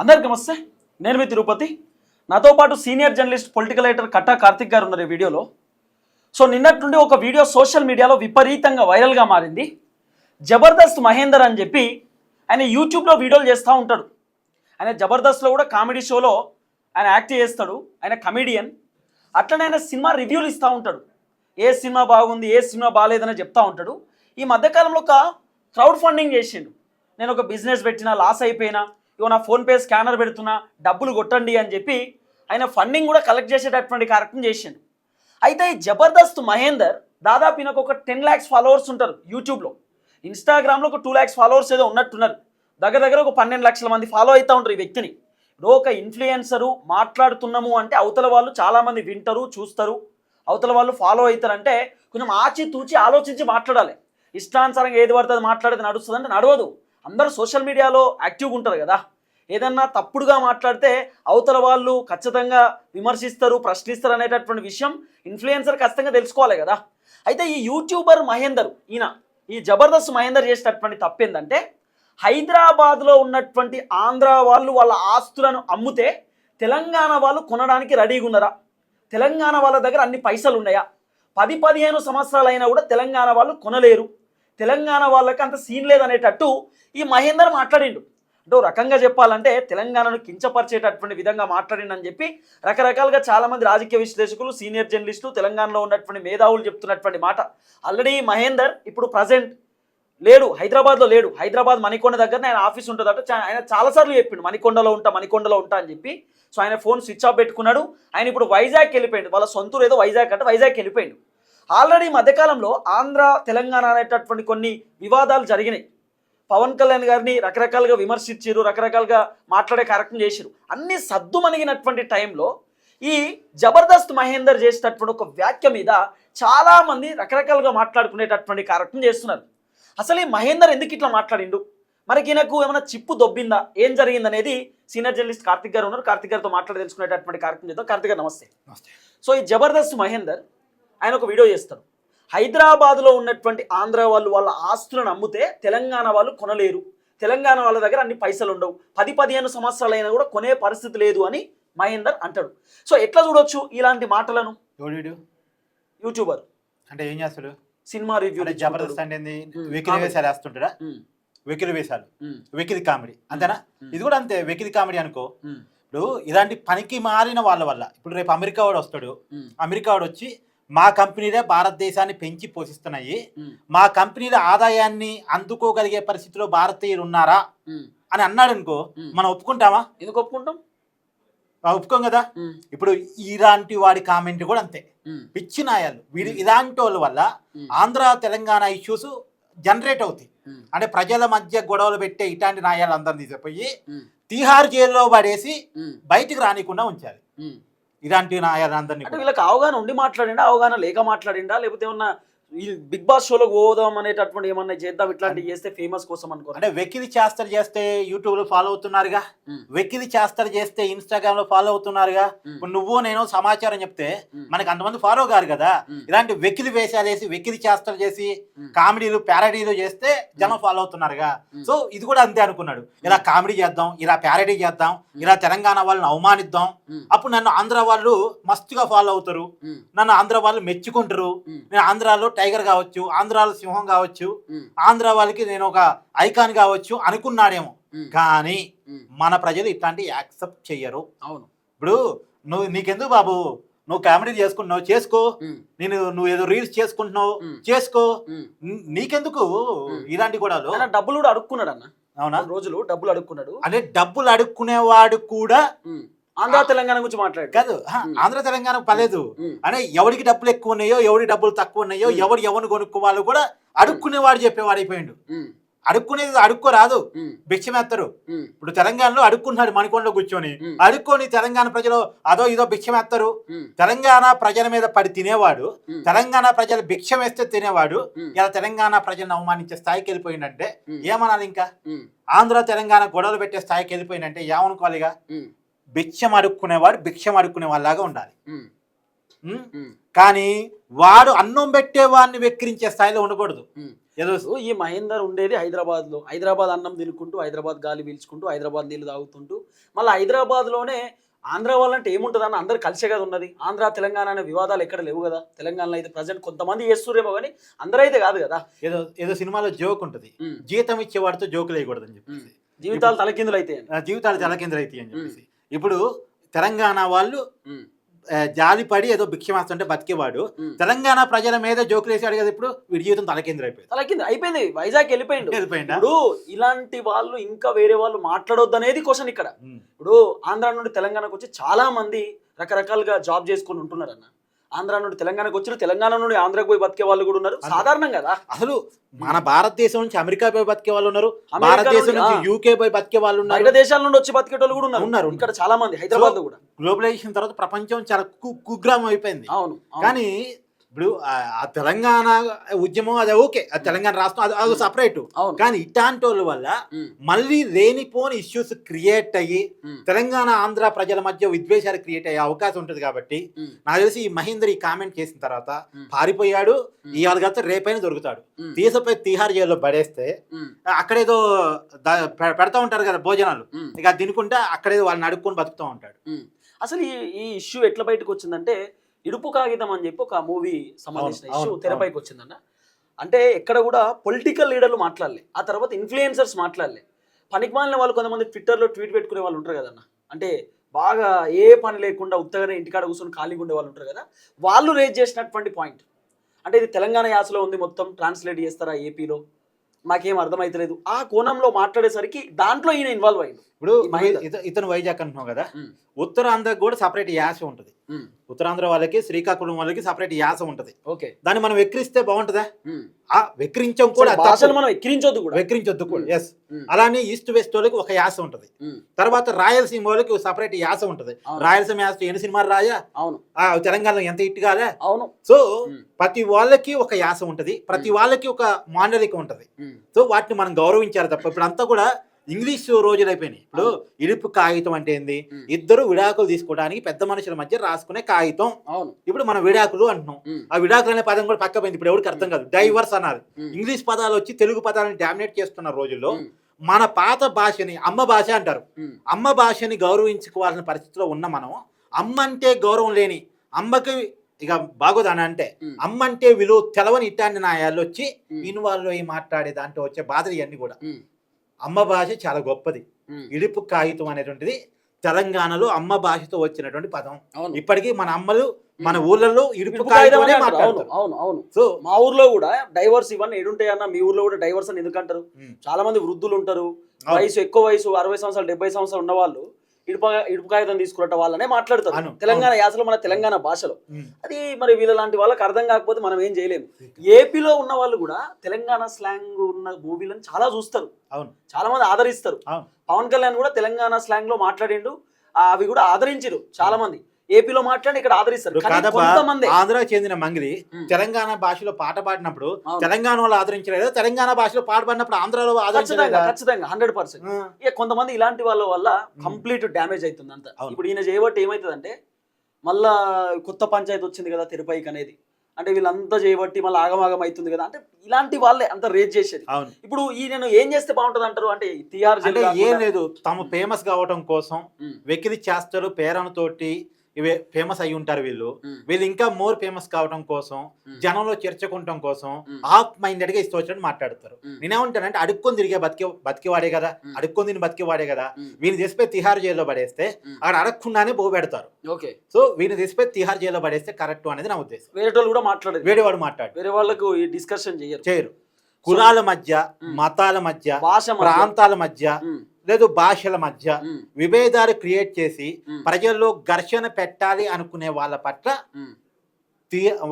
అందరికి నమస్తే. నేను మీ తిరుపతి. నాతో పాటు సీనియర్ జర్నలిస్ట్ పొలిటికల్ రైటర్ కట్టా కార్తిక్ గారు ఉన్నారు ఈ వీడియోలో. సో నిన్నటి నుండి ఒక వీడియో సోషల్ మీడియాలో విపరీతంగా వైరల్గా మారింది. జబర్దస్త్ మహేందర్ అని చెప్పి ఆయన యూట్యూబ్లో వీడియోలు చేస్తూ ఉంటాడు. ఆయన జబర్దస్త్లో కూడా కామెడీ షోలో ఆయన యాక్ట్ చేస్తాడు. ఆయన కమెడియన్. అట్లనే ఆయన సినిమా రివ్యూలు ఇస్తూ ఉంటాడు. ఏ సినిమా బాగుంది, ఏ సినిమా బాగాలేదని చెప్తూ ఉంటాడు. ఈ మధ్యకాలంలో ఒక క్రౌడ్ ఫండింగ్ చేసిండు. నేను ఒక బిజినెస్ పెట్టినా, లాస్ అయిపోయినా, ఇగో నా ఫోన్పే స్కానర్ పెడుతున్నా, డబ్బులు కొట్టండి అని చెప్పి ఆయన ఫండింగ్ కూడా కలెక్ట్ చేసేటటువంటి కార్యక్రమం చేసిండు. అయితే ఈ జబర్దస్త్ మహేందర్ దాదాపు ఈయనకు ఒక 10 lakhs ఫాలోవర్స్ ఉంటారు యూట్యూబ్లో. ఇన్స్టాగ్రామ్లో ఒక 2 lakhs ఫాలోవర్స్ ఏదో ఉన్నట్టున్నారు. దగ్గర ఒక 12 లక్షల మంది ఫాలో అవుతూ ఉంటారు ఈ వ్యక్తిని. ఇప్పుడు ఒక ఇన్ఫ్లుయెన్సరు మాట్లాడుతున్నాము అంటే అవతల వాళ్ళు చాలామంది వింటారు, చూస్తారు, అవతల వాళ్ళు ఫాలో అవుతారంటే కొంచెం ఆచితూచి ఆలోచించి మాట్లాడాలి. ఇష్టానుసారంగా ఏది పడుతుంది మాట్లాడేది నడుస్తుంది అంటే నడవదు. అందరూ సోషల్ మీడియాలో యాక్టివ్గా ఉంటారు కదా. ఏదన్నా తప్పుడుగా మాట్లాడితే అవతల వాళ్ళు ఖచ్చితంగా విమర్శిస్తారు, ప్రశ్నిస్తారు అనేటటువంటి విషయం ఇన్ఫ్లుయెన్సర్ ఖచ్చితంగా తెలుసుకోవాలి కదా. అయితే ఈ యూట్యూబర్ మహేందర్, ఈ జబర్దస్త్ మహేందర్ చేసేటటువంటి తప్పు ఏంటంటే, హైదరాబాద్లో ఉన్నటువంటి ఆంధ్ర వాళ్ళు వాళ్ళ ఆస్తులను అమ్ముతే తెలంగాణ వాళ్ళు కొనడానికి రెడీగా ఉన్నారా? తెలంగాణ వాళ్ళ దగ్గర అన్ని పైసలు ఉన్నాయా? 10-15 సంవత్సరాలు అయినా కూడా తెలంగాణ వాళ్ళు కొనలేరు, తెలంగాణ వాళ్ళకి అంత సీన్ లేదనేటట్టు ఈ మహేందర్ మాట్లాడిండు. అంటే ఓ రకంగా చెప్పాలంటే తెలంగాణను కించపరిచేటటువంటి విధంగా మాట్లాడిండని చెప్పి రకరకాలుగా చాలామంది రాజకీయ విశ్లేషకులు, సీనియర్ జర్నలిస్టులు, తెలంగాణలో ఉన్నటువంటి మేధావులు చెప్తున్నటువంటి మాట. ఆల్రెడీ మహేందర్ ఇప్పుడు ప్రజెంట్ లేడు, హైదరాబాద్లో లేడు. హైదరాబాద్ మణికొండ దగ్గర ఆయన ఆఫీస్ ఉంటుందట. ఆయన చాలాసార్లు చెప్పిండు మణికొండలో ఉంటా అని చెప్పి. సో ఆయన ఫోన్ స్విచ్ ఆఫ్ పెట్టుకున్నాడు. ఆయన ఇప్పుడు వైజాగ్ వెళ్ళిపోయిండు. వాళ్ళ సొంతూరు ఏదో వైజాగ్ అంటే వైజాగ్ వెళ్ళిపోయిండు. ఆల్రెడీ మధ్యకాలంలో ఆంధ్ర తెలంగాణ అనేటటువంటి కొన్ని వివాదాలు జరిగినాయి. పవన్ కళ్యాణ్ గారిని రకరకాలుగా విమర్శించారు, రకరకాలుగా మాట్లాడే కార్యక్రమం చేశారు. అన్ని సద్దుమణిగినటువంటి టైంలో ఈ జబర్దస్త్ మహేందర్ చేసేటటువంటి ఒక వ్యాఖ్య మీద చాలామంది రకరకాలుగా మాట్లాడుకునేటటువంటి కార్యక్రమం చేస్తున్నారు. అసలు ఈ మహేందర్ ఎందుకు ఇట్లా మాట్లాడిండు, మనకి ఈయనకు ఏమైనా చిప్పు దొబ్బిందా, ఏం జరిగింది అనేది సీనియర్ జర్నలిస్ట్ కార్తిక్ గారు ఉన్నారు. కార్తిక్ గారితో మాట్లాడి తెలుసుకునేటటువంటి కార్యక్రమం చేద్దాం. కార్తిక్ గారు నమస్తే. సో ఈ జబర్దస్త్ మహేందర్ ఆయన ఒక వీడియో చేస్తారు. హైదరాబాద్లో ఉన్నటువంటి ఆంధ్ర వాళ్ళు వాళ్ళ ఆస్తులను అమ్మితే తెలంగాణ వాళ్ళు కొనలేరు, తెలంగాణ వాళ్ళ దగ్గర అన్ని పైసలు ఉండవు, 10-15 సంవత్సరాలు అయినా కూడా కొనే పరిస్థితి లేదు అని మహేందర్ అంటాడు. సో ఎట్లా చూడొచ్చు ఇలాంటి మాటలను? యూట్యూబర్ అంటే ఏం చేస్తాడు? Cinema review. జబర్దస్త్ అంటే వెకిలి వేసాలు వేస్తుంటాడా? వెకిలి వేసాలు, వెకిలి కామెడీ అంతేనా? ఇది కూడా అంతే, వెకిలి కామెడీ అనుకో. ఇప్పుడు ఇలాంటి పనికి మారిన వాళ్ళ వల్ల ఇప్పుడు రేపు అమెరికా వాడు వస్తాడు. అమెరికా వాడు వచ్చి మా కంపెనీలే భారతదేశాన్ని పెంచి పోషిస్తున్నాయి, మా కంపెనీల ఆదాయాన్ని అందుకోగలిగే పరిస్థితిలో భారతీయులు ఉన్నారా అని అన్నాడు అనుకో, మనం ఒప్పుకుంటామా? ఎందుకు ఒప్పుకుంటాం? ఒప్పుకోం కదా. ఇప్పుడు ఇలాంటి వాడి కామెంట్ కూడా అంతే, పిచ్చి నాయాలు. వీడి ఇలాంటి వాళ్ళ వల్ల ఆంధ్ర తెలంగాణ ఇష్యూస్ జనరేట్ అవుతాయి. అంటే ప్రజల మధ్య గొడవలు పెట్టే ఇట్లాంటి నాయాలు అందరిని తీసుకుపోయి తీహార్ జైల్లో పడేసి బయటికి రానికుండా ఉంచాలి. ఇలాంటి నాయాలందరినీ. అంటే వీళ్ళకి అవగాహన ఉండి మాట్లాడిండా, అవగాహన లేక మాట్లాడిండా, లేకపోతే ఏమన్నా ఈ బిగ్ బాస్ షోలో పోదాం అనేటటువంటి ఏమన్నా చేద్దాం ఇట్లాంటివి చేస్తే ఫేమస్ కోసం అనుకో. అంటే వెకిలి చేస్తారు చేస్తే యూట్యూబ్ లో ఫాలో అవుతున్నారుగా, వెకిలి చేస్తారు చేస్తే ఇన్స్టాగ్రామ్ లో ఫాలో అవుతున్నారుగా. ఇప్పుడు నువ్వు నేను సమాచారం చెప్తే మనకి అంతమంది ఫాలో గారు కదా. ఇలాంటి వెకిలి వేషాలు వేసి వెకిలి చేస్తారు చేసి కామెడీలు ప్యారడీలు చేస్తే జనం ఫాలో అవుతున్నారుగా. సో ఇది కూడా అంతే అనుకున్నాడు, ఇలా కామెడీ చేద్దాం, ఇలా ప్యారడీ చేద్దాం, ఇలా తెలంగాణ వాళ్ళని అవమానిద్దాం, అప్పుడు నన్ను ఆంధ్ర వాళ్ళు మస్తుగా ఫాలో అవుతారు, నన్ను ఆంధ్ర వాళ్ళు మెచ్చుకుంటారు, నేను ఆంధ్రాలో టైగర్ కావచ్చు, ఆంధ్రాలో సింహం కావచ్చు, ఆంధ్ర వాళ్ళకి నేను ఒక ఐకాన్ కావచ్చు అనుకున్నాడేమో. కానీ మన ప్రజలు ఇట్లాంటి యాక్సెప్ట్ చెయ్యరు. అవును. ఇప్పుడు నీకెందుకు బాబు, నువ్వు కామెడీ చేసుకుంటున్నావు చేసుకో, నువ్వు ఏదో రీల్స్ చేసుకుంటున్నావు చేసుకో, నీకెందుకు ఇలాంటి కూడా. డబ్బులు కూడా అడుక్కున్నాడు అన్న. అవునా? రోజులు డబ్బులు అడుక్కున్నాడు. అంటే డబ్బులు అడుక్కునేవాడు కూడా ఆంధ్ర తెలంగాణ గురించి మాట్లాడు కాదు. ఆంధ్ర తెలంగాణ పలేదు అంటే ఎవరికి డబ్బులు ఎక్కువ ఉన్నాయో, ఎవరికి డబ్బులు తక్కువ ఉన్నాయో, ఎవరిని కొనుక్కోవాలో కూడా అడుక్కునేవాడు చెప్పేవాడు అయిపోయిండు. అడుక్కునేది అడుక్కోరాదు, భిక్షమేస్తారు. ఇప్పుడు తెలంగాణలో అడుక్కుంటున్నాడు మణికొండలో కూర్చొని, అడుక్కొని తెలంగాణ ప్రజలు అదో ఇదో భిక్షమేస్తారు. తెలంగాణ ప్రజల మీద పడి తినేవాడు, తెలంగాణ ప్రజలు భిక్షం వేస్తే తినేవాడు ఇలా తెలంగాణ ప్రజలను అవమానించే స్థాయికి వెళ్ళిపోయిందంటే ఏమనాలి? ఇంకా ఆంధ్ర తెలంగాణ గొడవలు పెట్టే స్థాయికి వెళ్ళిపోయిందంటే ఏమనుకోవాలిగా? భిక్షం అడుక్కునేవాడు భిక్షం అడుక్కునే వాళ్ళలాగా ఉండాలి. కానీ వాడు అన్నం పెట్టే వాడిని వెక్కిరించే స్థాయిలో ఉండకూడదు. ఏదో ఈ మహేందర్ ఉండేది హైదరాబాద్లో, హైదరాబాద్ అన్నం తినుకుంటూ, హైదరాబాద్ గాలి పీల్చుకుంటూ, హైదరాబాద్ నీళ్ళు తాగుతుంటూ, మళ్ళీ హైదరాబాద్లోనే ఆంధ్ర వాళ్ళంటే ఏముంటుందని అందరు కలిసే కదా ఉన్నది. ఆంధ్ర తెలంగాణ అనే వివాదాలు ఎక్కడ లేవు కదా. తెలంగాణలో అయితే ప్రజెంట్ కొంతమంది చేస్తుర్రేమో కానీ అందరూ అయితే కాదు కదా. ఏదో ఏదో సినిమాలో జోక్ ఉంటుంది, జీతం ఇచ్చేవాడితో జోకులు వేయకూడదని చెప్పేసి, జీవితాలు తలకిందులు అయితే జీవితాలు తలకిందులైతాయి అని చెప్పేసి. ఇప్పుడు తెలంగాణ వాళ్ళు జాలిపడి ఏదో భిక్షమాస్తుంటే బతికేవాడు తెలంగాణ ప్రజల మీద జోకులు వేసాడు కదా, ఇప్పుడు వీడి జీవితం తలకింది అయిపోయింది. వైజాగ్ వెళ్ళిపోయిండు. ఇప్పుడు ఇలాంటి వాళ్ళు ఇంకా వేరే వాళ్ళు మాట్లాడొద్దు అనేది క్వశ్చన్ ఇక్కడ. ఇప్పుడు ఆంధ్ర నుండి తెలంగాణకు వచ్చి చాలా మంది రకరకాలుగా జాబ్ చేసుకొని ఉంటున్నారు అన్న. ఆంధ్ర నుండి తెలంగాణకు వచ్చిన, తెలంగాణ నుండి ఆంధ్రాకు పోయి బతికే వాళ్ళు కూడా ఉన్నారు. సాధారణం కదా. అసలు మన భారతదేశం నుంచి అమెరికా పోయి బతికే వాళ్ళు ఉన్నారు, భారతదేశం నుంచి యూకే పోయి బతికే వాళ్ళు ఉన్నారు, బయట దేశాల నుండి వచ్చి బతికే వాళ్ళు కూడా ఉన్నారు ఇక్కడ చాలా మంది. హైదరాబాద్ లో కూడా గ్లోబలైజేషన్ తర్వాత ప్రపంచం చాలా కుగ్రామం అయిపోయింది. అవును. కానీ ఇప్పుడు ఆ తెలంగాణ ఉద్యమం అది ఓకే, ఆ తెలంగాణ రాష్ట్రం అది సపరేట్. కానీ ఇట్లాంటి వాళ్ళ వల్ల మళ్ళీ లేనిపోని ఇష్యూస్ క్రియేట్ అయ్యి తెలంగాణ ఆంధ్ర ప్రజల మధ్య విద్వేషాలు క్రియేట్ అయ్యే అవకాశం ఉంటుంది. కాబట్టి నాకు తెలిసి ఈ మహేందర్ ఈ కామెంట్ చేసిన తర్వాత పారిపోయాడు. ఇవాళ కాదు రేపైనా దొరుకుతాడు. తీసపోయి తిహార్ జైల్లో పడేస్తే అక్కడేదో పెడతా ఉంటారు కదా భోజనాలు, ఇక తినుకుంటే అక్కడేదో వాళ్ళని అడుక్కొని బతుకుతూ ఉంటాడు. అసలు ఈ ఇష్యూ ఎట్లా బయటకు వచ్చిందంటే, ఇడుపు కాగితం అని చెప్పి ఒక మూవీ సంబంధించిన ఇష్యూ తెరపైకి వచ్చిందన్న. అంటే ఎక్కడ కూడా పొలిటికల్ లీడర్లు మాట్లాడలే, ఆ తర్వాత ఇన్ఫ్లుయెన్సర్స్ మాట్లాడలే. పనికిమాలిన వాళ్ళు కొంతమంది ట్విట్టర్లో ట్వీట్ పెట్టుకునే వాళ్ళు ఉంటారు కదన్న. అంటే బాగా ఏ పని లేకుండా ఉత్తగానే ఇంటికాడ కూర్చొని ఖాళీగా ఉండే వాళ్ళు ఉంటారు కదా. వాళ్ళు రేజ్ చేసినటువంటి పాయింట్ అంటే ఇది తెలంగాణ యాసలో ఉంది, మొత్తం ట్రాన్స్లేట్ చేస్తారా ఏపీలో, మాకేం అర్థమైతలేదు. ఆ కోణంలో మాట్లాడేసరికి దాంట్లో ఈయన ఇన్వాల్వ్ అయ్యింది. ఇప్పుడు ఇతను వైజాగ్ అంటున్నావు కదా, ఉత్తరాంధ్రకు కూడా సపరేట్ యాస ఉంటుంది. ఉత్తరాంధ్ర వాళ్ళకి, శ్రీకాకుళం వాళ్ళకి సపరేట్ యాస ఉంటది. ఓకే, దాన్ని మనం వెక్కిరిస్తే బాగుంటదా? ఆ వెక్కిరించం కూడా మనం వెక్కిరించొద్దు కూడా. ఎస్. అలానే ఈస్ట్ వెస్ట్ వాళ్ళకి ఒక యాస ఉంటది. తర్వాత రాయలసీమ వాళ్ళకి సపరేట్ యాస ఉంటది. రాయలసీమ యాస ఎన్ని సినిమాలు రాయా, అవును, తెలంగాణలో ఎంత హిట్ కాలే. అవును. సో ప్రతి వాళ్ళకి ఒక యాస ఉంటది, ప్రతి వాళ్ళకి ఒక మాండలికం ఉంటది. సో వాటిని మనం గౌరవించాలి తప్ప ఇప్పుడు అంతా కూడా ఇంగ్లీష్ రోజులు అయిపోయినాయి. ఇప్పుడు ఇడుపు కాగితం అంటే ఏంది? ఇద్దరు విడాకులు తీసుకోవడానికి పెద్ద మనుషుల మధ్య రాసుకునే కాగితం. ఇప్పుడు మనం విడాకులు అంటున్నాం. ఆ విడాకులు అనే పదం కూడా పక్క పోయింది. ఇప్పుడు ఎవరికి అర్థం కాదు, డైవర్స్ అన్నారు. ఇంగ్లీష్ పదాలు వచ్చి తెలుగు పదాలను డామినేట్ చేస్తున్న రోజుల్లో మన పాత భాషని అమ్మ భాష అంటారు. అమ్మ భాషని గౌరవించుకోవాల్సిన పరిస్థితిలో ఉన్న మనం, అమ్మ అంటే గౌరవం లేని, అమ్మకి ఇక బాగోదాని అంటే అమ్మ అంటే విలువ తెలవని ఇట్లాంటి నాయాలు వచ్చి ఇన్వాల్వ్ అయ్యి మాట్లాడే దాంట్లో వచ్చే బాధలు ఇవన్నీ కూడా. అమ్మ భాష చాలా గొప్పది. ఇడుపు కాగితం అనేటువంటిది తెలంగాణలో అమ్మ భాషతో వచ్చినటువంటి పదం. ఇప్పటికీ మన అమ్మలు మన ఊర్లలో ఇడుపు కాగితం మాట్లాడతారు. అవును. సో మా ఊర్లో కూడా డైవర్స్ ఇవన్నీ ఏడుంటాయి అన్న. మీ ఊర్లో కూడా డైవర్స్ అని ఎందుకంటారు? చాలా మంది వృద్ధులు ఉంటారు, ఎక్కువ వయసు 60 సంవత్సరాలు 70 సంవత్సరాలు ఉన్న వాళ్ళు ఇడుపు కాగితం తీసుకున్నట్టు వాళ్ళనే మాట్లాడతారు తెలంగాణ యాసలో, మన తెలంగాణ భాషలో. అది మరి వీళ్ళ లాంటి వాళ్ళకి అర్థం కాకపోతే మనం ఏం చేయలేము. ఏపీలో ఉన్న వాళ్ళు కూడా తెలంగాణ స్లాంగ్ ఉన్న మూవీలను చాలా చూస్తారు, చాలా మంది ఆదరిస్తారు. పవన్ కళ్యాణ్ కూడా తెలంగాణ స్లాంగ్ లో మాట్లాడిండు, అవి కూడా ఆదరించారు చాలా మంది. ఏపీలో మాట్లాడి ఇక్కడ ఆదరిస్తారు. ఆంధ్రాకి చెందిన మంగిలి తెలంగాణ భాషలో పాట పాడినప్పుడు తెలంగాణ వాళ్ళు ఆదరించలేదు, తెలంగాణ భాషలో పాట పాడినప్పుడు ఆంధ్రాలో ఆదరించలేదు. ఖచ్చితంగా 100%. ఇక కొంతమంది ఇలాంటి వాళ్ళ వల్ల కంప్లీట్ డ్యామేజ్ అవుతుంది అంతా. ఇప్పుడు ఈయన చేయబట్టి ఏమవుతుందంటే, మళ్ళా కొత్త పంచాయతీ వచ్చింది కదా తిరుపతికి అనేది, అంటే వీళ్ళంతా చేయబట్టి మళ్ళీ ఆగమాగం అవుతుంది కదా. అంటే ఇలాంటి వాళ్ళే అంత రేజ్ చేసేది. ఇప్పుడు ఈయన ఏం చేస్తే బాగుంటుంది అంటారు? అంటే తిహార్ అంటే ఏం లేదు, తమ ఫేమస్ కావడం కోసం వెకిలి చేస్తారు, పేరంతోటి ఇవే ఫేమస్ అయి ఉంటారు వీళ్ళు ఇంకా మోర్ ఫేమస్ కావడం కోసం, జనంలో చేర్చుకుంటాం కోసం హాఫ్ మైండెడ్ గా ఇష్టం మాట్లాడతారు. నేనేమంటానంటే, అడుక్కొని తిరిగే బతికేవాడే కదా, అడుక్కొని తిని బతికేవాడే కదా, వీళ్ళు తీసిపోయి తిహార్ జైల్లో పడేస్తే అక్కడ అడగకుండానే పోబెడతారు. సో వీళ్ళు తీసిపోయి తిహార్ జైల్లో పడేస్తే కరెక్ట్ అనేది నా ఉద్దేశం. వేరే వాళ్ళు కూడా మాట్లాడదు, వేరే వాళ్ళకు డిస్కషన్ చేయరు. కులాల మధ్య, మతాల మధ్య, ప్రాంతాల మధ్య, లేదు భాషల మధ్య విభేదాలు క్రియేట్ చేసి ప్రజల్లో ఘర్షణ పెట్టాలి అనుకునే వాళ్ళ పట్ల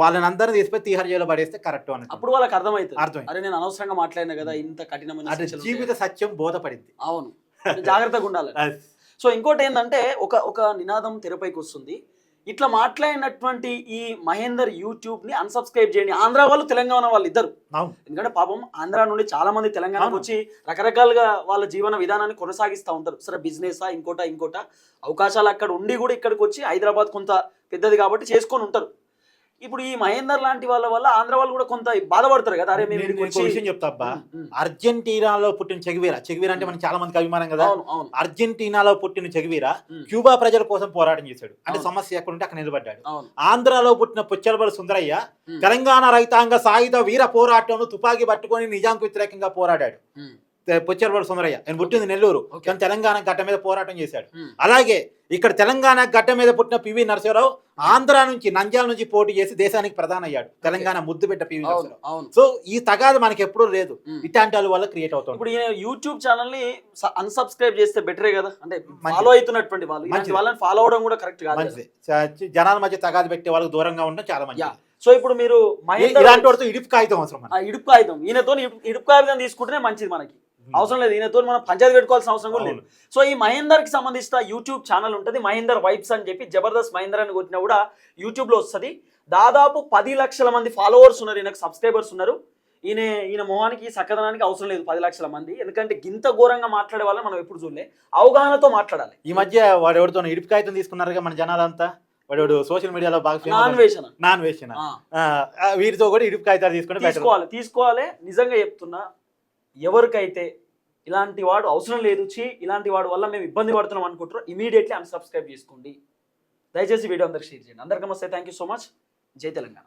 వాళ్ళని అందరూ తీసిపోయి తిహార్ జైల్లో పడేస్తే కరెక్ట్ అని అప్పుడు వాళ్ళకి అర్థమవుతుంది. అరే నేను అనవసరంగా మాట్లాడినా కదా, ఇంత కఠినమైన జీవిత సత్యం బోధపడింది. అవును, జాగ్రత్తగా ఉండాలి. సో ఇంకోటి ఏంటంటే, ఒక నినాదం తెరపైకి వస్తుంది. ఇట్లా మాట్లాడినటువంటి ఈ మహేందర్ యూట్యూబ్ ని అన్సబ్స్క్రైబ్ చేయండి. ఆంధ్ర వాళ్ళు, తెలంగాణ వాళ్ళు ఇద్దరు. ఎందుకంటే పాపం ఆంధ్ర నుండి చాలా మంది తెలంగాణకు వచ్చి రకరకాలుగా వాళ్ళ జీవన విధానాన్ని కొనసాగిస్తూ ఉంటారు. సరే బిజినెస్ ఇంకోట అవకాశాలు అక్కడ ఉండి కూడా ఇక్కడికి వచ్చి, హైదరాబాద్ కొంత పెద్దది కాబట్టి చేసుకొని ఉంటారు. ఇప్పుడు ఈ మహేందర్ లాంటి వాళ్ళ వల్ల ఆంధ్ర వాళ్ళు కూడా కొంత బాధపడతారు కదా, అరే మేము నేను ఇక్కడికి ఇంకో వచ్చి- విషయం చెప్తా అబ్బా, ఉమ్. అర్జెంటీనాలో పుట్టిన చెగువీర అంటే మనకి చాలా మందికి అభిమానం కదా. అవును అవును అర్జెంటీనాలో పుట్టిన చెగువీర ఉమ్. క్యూబా ప్రజల కోసం పోరాటం చేశాడు. అంటే అవును. సమస్య ఎక్కడ ఉంటే అక్కడ నిలబడ్డాడు. అవును ఆంధ్రాలో పుట్టిన పుచ్చలబడి సుందరయ్య ఉమ్. తెలంగాణ రైతాంగ సాయుధ వీర పోరాటంలో తుపాకీ పట్టుకొని నిజాంకు వ్యతిరేకంగా పోరాడాడు. ఉమ్. పుచ్చలబడి సుందరయ్య ఆయన పుట్టింది నెల్లూరు, ఓకే. కానీ తెలంగాణ గడ్డ మీద పోరాటం చేశాడు. ఉమ్. అలాగే ఇక్కడ తెలంగాణ గడ్డ మీద పుట్టిన పివి నరసింహరావు ఆంధ్ర నుంచి నంద్యాల నుంచి పోటీ చేసి దేశానికి ప్రధాని అయ్యాడు. తెలంగాణ ముద్దుబిడ్డ పివి అవును నరసింహరావు. అవును సో ఈ తగాదు మనకి ఎప్పుడూ లేదు, ఉమ్. ఇట్లాంటి వాళ్ళ వల్ల క్రియేట్ అవుతుంది. ఇప్పుడు ఈయన యూట్యూబ్ ఛానల్ ని అన్సబ్స్క్రైబ్ చేస్తే బెటరే కదా, అంటే మంచిది. ఫాలో అవుతున్నటువంటి వాళ్ళు ఇలాంటి మంచిది. వాళ్ళని ఫాలో అవడం కూడా కరెక్ట్ కాదు కదా. మంచిది. జనాల మధ్య తగాదు పెట్టే వాళ్ళకి దూరంగా ఉండడం చాలా యా. మంచిది. సో ఇప్పుడు మీరు మహేందర్ ఇలాంటి వాడితో ఇడుపు కాగితం అవసరం మనకి. ఇడుపు కాగితం, ఈయనతో ఇడుపు కాగితం తీసుకుంటేనే మంచిది, మనకి అవసరం లేదు ఈయనతో మనం పంచాయతీ పెట్టుకోవాల్సిన అవసరం కూడా లేదు. సో ఈ మహేందర్ కి సంబంధించిన యూట్యూబ్ ఛానల్ ఉంటుంది, మహేందర్ వైబ్స్ అని చెప్పి, జబర్దస్త్ మహేందర్ అని కొట్టినా కూడా యూట్యూబ్ లో వస్తుంది. దాదాపు 10 లక్షల మంది ఫాలోవర్స్ ఉన్నారు, ఈయనకు సబ్స్క్రైబర్స్ ఉన్నారు. ఈయన మొహానికి సక్కదనానికి అవసరం లేదు 10 లక్షల మంది, ఎందుకంటే గింత ఘోరంగా మాట్లాడే వాళ్ళని మనం ఎప్పుడు చూడలే. అవగాహనతో మాట్లాడాలి. ఈ మధ్య వాడు ఎవరితో ఇడుపు కాగితం తీసుకున్నారుగా మన జనాలంతా, వాడు సోషల్ మీడియాలో బాగా నాన్ వేషన్ నాన్ వేసిన వీరితో కూడా ఇడుపు కాగితాలు తీసుకుంటే తీసుకోవాలి. నిజంగా చెప్తున్నా, ఎవరికైతే ఇలాంటి వాడు అవసరం లేదు, ఇలాంటి వాడు వల్ల మేము ఇబ్బంది పడుతున్నాం అనుకుంటారో ఇమీడియట్లీ అన్సబ్స్క్రైబ్ చేసుకోండి. దయచేసి వీడియో అందరికి షేర్ చేయండి. అందరికీ నమస్తే, థ్యాంక్ యూ సో మచ్. జై తెలంగాణ.